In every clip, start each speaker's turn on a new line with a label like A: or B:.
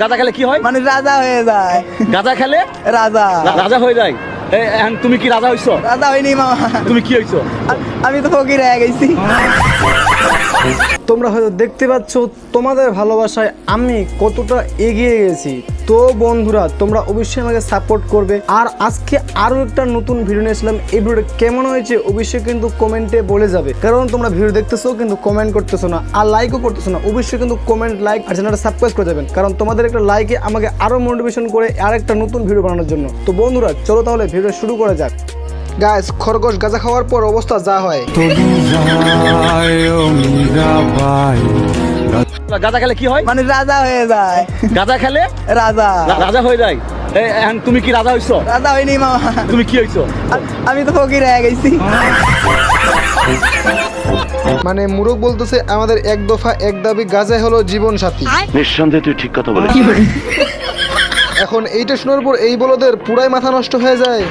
A: গাঁজা খেলে কি হয়?
B: মানে রাজা হয়ে যায়।
A: গাঁজা খেলে
B: রাজা
A: রাজা হয়ে যায়। এখন তুমি কি রাজা হইছো?
B: রাজা হইনি মামা,
A: তুমি কি হইছো?
B: আমি তো ফকির হয়ে গেছি।
C: তোমরা হয়তো দেখতে পাচ্ছ তোমাদের ভালোবাসায় আমি কতটা এগিয়ে গেছি। তো বন্ধুরা, তোমরা অবশ্যই আমাকে সাপোর্ট করবে। আর আজকে আরও একটা নতুন ভিডিও নিয়েছিলাম। এই ভিডিওটা কেমন হয়েছে অবশ্যই কিন্তু কমেন্টে বলে যাবে, কারণ তোমরা ভিডিও দেখতেছো কিন্তু কমেন্ট করতেছো না আর লাইকও করতেছো না। অবশ্যই কিন্তু কমেন্ট, লাইক আর চ্যানেলটা সাবস্ক্রাইব করে যাবেন, কারণ তোমাদের একটা লাইকে আমাকে আরও মোটিভেশন করে আর একটা নতুন ভিডিও বানানোর জন্য। তো বন্ধুরা চলো তাহলে ভিডিও শুরু করা যাক। গাইস, খরগোশ গাঁজা খাওয়ার পর অবস্থা যা হয়।
A: গাঁজা খেলে কি হয়?
B: মানে রাজা হয়ে যায়।
A: গাঁজা খেলে
B: রাজা
A: রাজা হয়ে যায়। এখন তুমি কি রাজা হইছো?
B: রাজা হইনি মামা,
A: তুমি কি হইছো?
B: আমি তো ফকির হয়ে গেছি।
C: মানে মুরুখ বলতেছে আমাদের এক দফা এক দাবি, গাঁজাই হলো জীবন সাথী।
D: নিঃসন্দেহে তুই ঠিক কথা বলেছিস।
C: এখন এইটা শোনার পর এই বলদের পুরাই মাথা নষ্ট হয়ে যায়।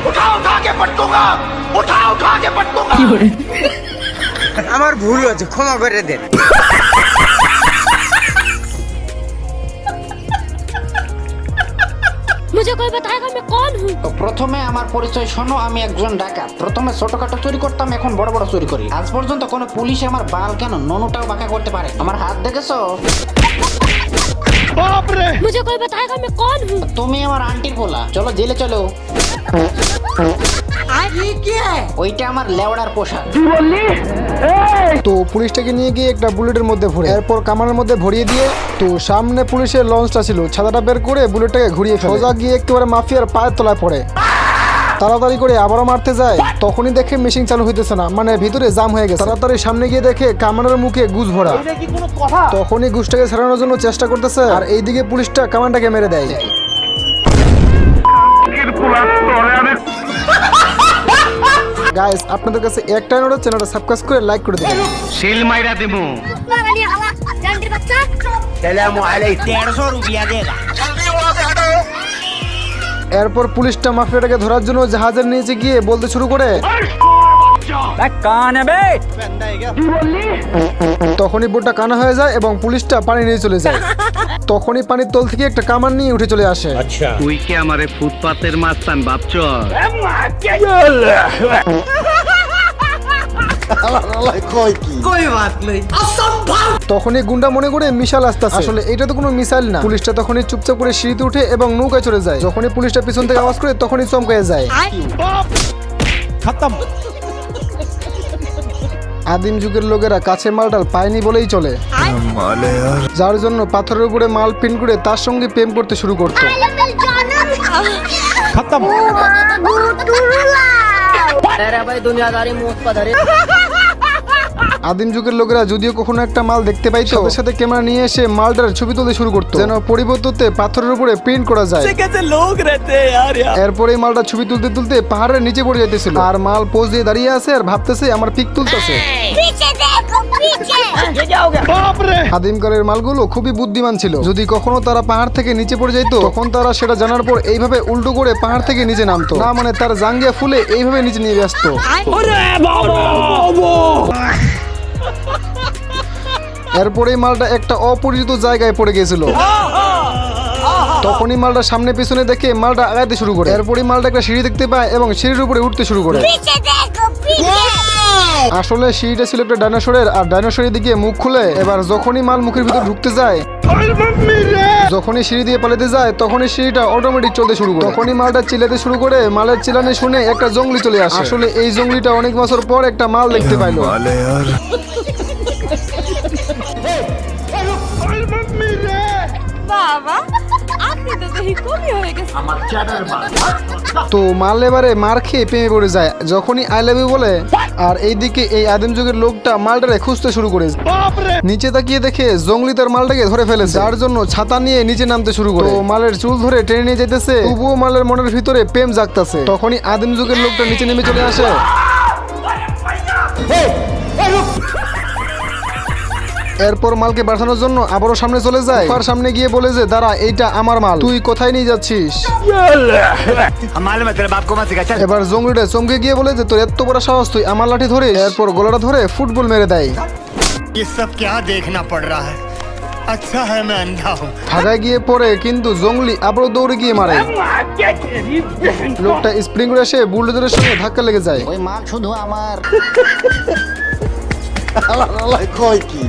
B: আমার ভুল হয়েছে, ক্ষমা করে দেন।
E: मुझे कोई बताएगा मैं कौन हूँ?
F: তো প্রথমে আমার পরিচয় শোনো, আমি একজন ডাকাত। প্রথমে ছোটখাটো চুরি করতাম, এখন বড় বড় চুরি করি। আজ পর্যন্ত কোনো পুলিশ আমার বাল কেন ননুটাও বাঁকা করতে পারে। আমার হাত দেখেছো?
E: मुझे कोई बताएगा मैं कौन हूँ?
F: তুমি আমার আন্টির পোলা, চলো জেলে চলো। ওইটা আমার লেওড়ার পোশাক।
C: তো পুলিশটাকে নিয়ে গিয়ে একটা বুলেটের মধ্যে ভরে, এরপর কামানের মধ্যে ভরিয়ে দিয়ে, তো সামনে পুলিশের লঞ্চটা ছিল, ছাতাটা বের করে বুলেটটাকে ঘুরিয়ে ফেলে। সোজা গিয়ে একেবারে মাফিয়ার পায়ের তলায় পড়ে। তাড়াতাড়ি করে আবারও মারতে যায়, তখনই দেখে মেশিন চালু হইতেছে না, মানে ভিতরে জাম হয়ে গেছে। তাড়াতাড়ি সামনে গিয়ে দেখে কামানের মুখে গুজ ভরা। তখনই গুজটাকে ছাড়ানোর জন্য চেষ্টা করতেছে, আর এইদিকে পুলিশটা কামানটাকে মেরে দেয়। গাইস, আপনাদের কাছে একটাই অনুরোধ, চ্যানেলটা সাবস্ক্রাইব করে লাইক করে দিবেন।
D: শিল মাইরা দেবো।
C: এরপর পুলিশটা মাফিয়াটাকে ধরার জন্য জাহাজের নিচে গিয়ে বলতে শুরু করে, তখনই বোটটা কানা হয়ে যায় এবং পুলিশটা পানি নিয়ে চলে যায়। তখনই পানির তল থেকে একটা কামান নিয়ে উঠে চলে আসে।
D: তুই কি আমারে ফুটপাতের মাস্তান ভাবছ?
C: তখনই গুন্ডা মনে করে মিসাইল আসতেছে, আসলে এটা তো কোনো মিসাইল না। পুলিশটা তখনই চুপচাপ করে সিঁড়িতে উঠে এবং নৌকায় চলে যায়। যখনই পুলিশটা পিছন থেকে আওয়াজ করে তখনই চমকে যায়। আদিম যুগের লোকেরা কাছে মালটাল পায়নি বলেই চলে, যার জন্য পাথরের উপরে মাল পিন করে তার সঙ্গে প্রেম করতে শুরু করতো। আদিম যুগের লোকেরা যদিও কখনো একটা মাল দেখতে পাইতো, সাথে সাথে ক্যামেরা নিয়ে এসে মালটার ছবি তুলতে শুরু করতো, যেন পরিবর্ততে পাথরের উপরে প্রিন্ট করা যায়। এরপর এই মালটা ছবি তুলতে তুলতে পাহাড়ের নিচে পড়ে যাইতেছিল, আর মাল পোজ দিয়ে দাঁড়িয়ে আছে আর ভাবতেছে আমার পিক তুলতেছে। আদিমকালের মালগুলো খুবই বুদ্ধিমান ছিল, যদি কখনো তারা পাহাড় থেকে নিচে পড়ে যাইতো তখন তারা সেটা জানার পর এইভাবে উল্টো করে পাহাড় থেকে নিচে নামতো না, মানে তার জাঙ্গিয়া ফুলে এইভাবে নিচে নিয়ে আসতো। এরপরে মালটা একটা অপরিচিত জায়গায় পড়ে গেছিল। তখনই মালটা সামনে পিছনে দেখে মালটা আগাইতে শুরু করে। এরপরে মালটা একটা সিঁড়ি দেখতে পায় এবং সিঁড়ির উপরে উঠতে শুরু করে। আসলে সিঁড়িটা ছিল একটা ডাইনোসরের, আর ডাইনোসরের দিকে মুখ খুলে এবার যখনই মাল মুখের ভিতর ঢুকতে যায়, যখনই সিঁড়ি দিয়ে পালাতে যায় তখনই সিঁড়িটা অটোমেটিক চলতে শুরু করে। তখনই মালটা চিল্লাতে শুরু করে। মালের চিল্লানি শুনে একটা জঙ্গলি চলে আসে। আসলে এই জঙ্গলিটা অনেক বছর পর একটা মাল দেখতে পাইলো। তো মাল এবারে মার খেয়ে প্রেমে পড়ে যায় যখনই আই লাভ ইউ বলে। আর এইদিকে এই আদিম যুগের লোকটা মালটারে খুঁজতে শুরু করে। নিচে তাকিয়ে দেখে জঙ্গলি তার মালটাকে ধরে ফেলেছে, যার জন্য ছাতা নিয়ে নিচে নামতে শুরু করে। তো মালের চুল ধরে টেনে নিয়ে যেতেছে, তবুও মালের মনের ভিতরে প্রেম জাগতাছে। তখনই আদিম যুগের লোকটা নিচে নেমে চলে আসে। এরপর মালকে বাঁচানোর জন্য আবারও সামনে চলে যায়। তার সামনে গিয়ে বলে যে দাঁড়া, এইটা আমার মাল, তুই কোথায় নিয়ে যাচ্ছিস? এবার জঙ্গলিটা চমকে গিয়ে বলে যে তোর এত বড় সাহস, তুই আমার লাঠি ধরে। এরপর গলাটা ধরে ফুটবল মেরে দেয়।
G: ये सब क्या देखना पड़ रहा है?
C: ধাক্কা গিয়ে পড়ে কিন্তু জঙ্গলি আবারও দৌড়ে গিয়ে মারে। লোকটা স্প্রিং করে এসে বুলডোজারের সঙ্গে ধাক্কা লেগে যায়।
F: ওই মাল শুধু আমার।
C: কয় কি